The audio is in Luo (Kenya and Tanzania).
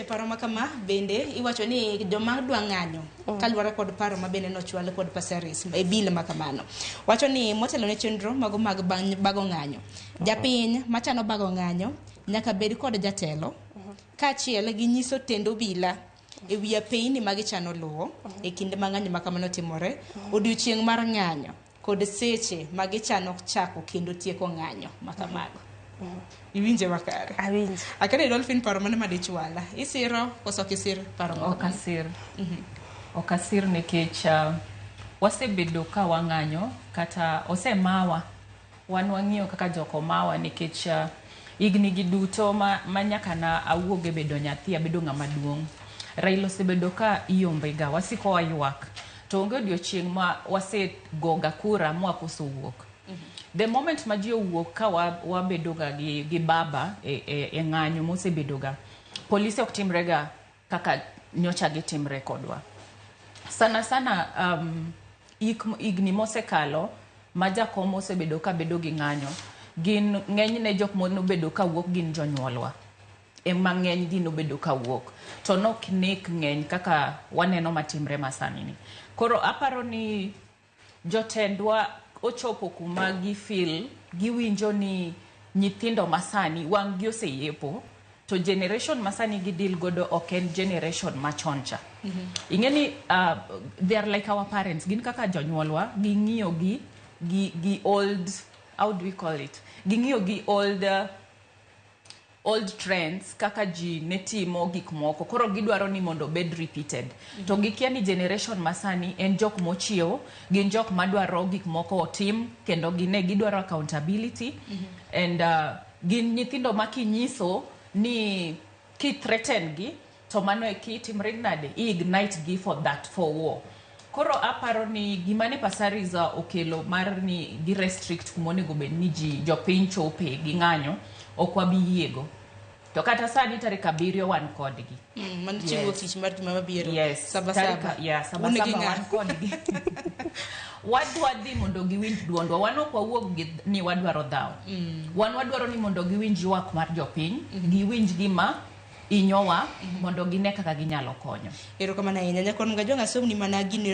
paro ma kama bende iwacho ni joma dwa ng'anyo kaluwore kod paro ma bende nochwal kod Pasaris e bil ma kamano wacho ni motelo ne chenro mago mag bago ng'anyo japiny machano bago ng'anyo nyaka bed kod jatelo kaachiel gi nyiso tendo bila e wiya piny ma gichano luwo e kinde ma ng'anyo ma kamano timore odiochieng' mar ng'anyo kod seche ma gichano chako kendo tieko ng'anyo ma kamago. Iwinje makare. Awinje. Akere Dolphin paro mane madichwala. Isiro koso kisir paro mane? Okasir. Okasir nikech wasebedo ka wang'anyo kata osemawa wan wang'iyo kaka joko mawa nikech igni gi duto ma nyaka na awuoge bedo nyathi abedo ng'ama duong'. Raila osebedo ka iombega wasiko waywak to onge odiochieng' ma wasegoga kura mwakoso wuok. The moment ma ji owuok ka wabedoga gi baba e ng'anyo mosebedoga polisi ok timrega kaka nyocha gitimre kodwa sana sana igni mosekalo ma jakom osebedo ka bedo gi ng'anyo gin ng'enyne jok mobedo ka wuok gin jonyuolwa ema ng'eny gi nobedo ka wuok to nok nek ng'eny kaka waneno matimre masani ni. Koro aparo ni jotendwa ochopo kuma giwinjo ni nyithindo masani wang' gi oseyepo to generation masani gidil godo ok en generation machoncha. Ing'eni they are like our parents gin kaka jonyuolwa ging'iyo gi old, how do we call it, ging'iyo gi old trends kaka ji netimo gik moko koro gidwaro ni mondo bed repeated to gikia ni generation masani en jok mochiewo gin jok madwaro gik moko otim kendo gidwaro accountability and gin nyithindo makinyiso ni threaten gi to mano e kitimre nade ignite gi for war. Koro aparo ni gimane Pasaris okelo mar ni gi restrict kumonego bed ni jopiny chope gi ng'anyo ok wabi yiego to kata sani tarik 7 wan kodgi. Man chiwo tich mar juma mabiro. Yes. Saba. Wan kodgi. Wadwa dhi mondo giwinj duondwa wan ok wawuok ni wadwaro dhaw. Wan wadwaro ni mondo giwinj ywak mar jopiny giwinj gima inyowa mondo gine kaka ginyalo konyo. Erokamano ahinya nyakon ga jonga somni mana gini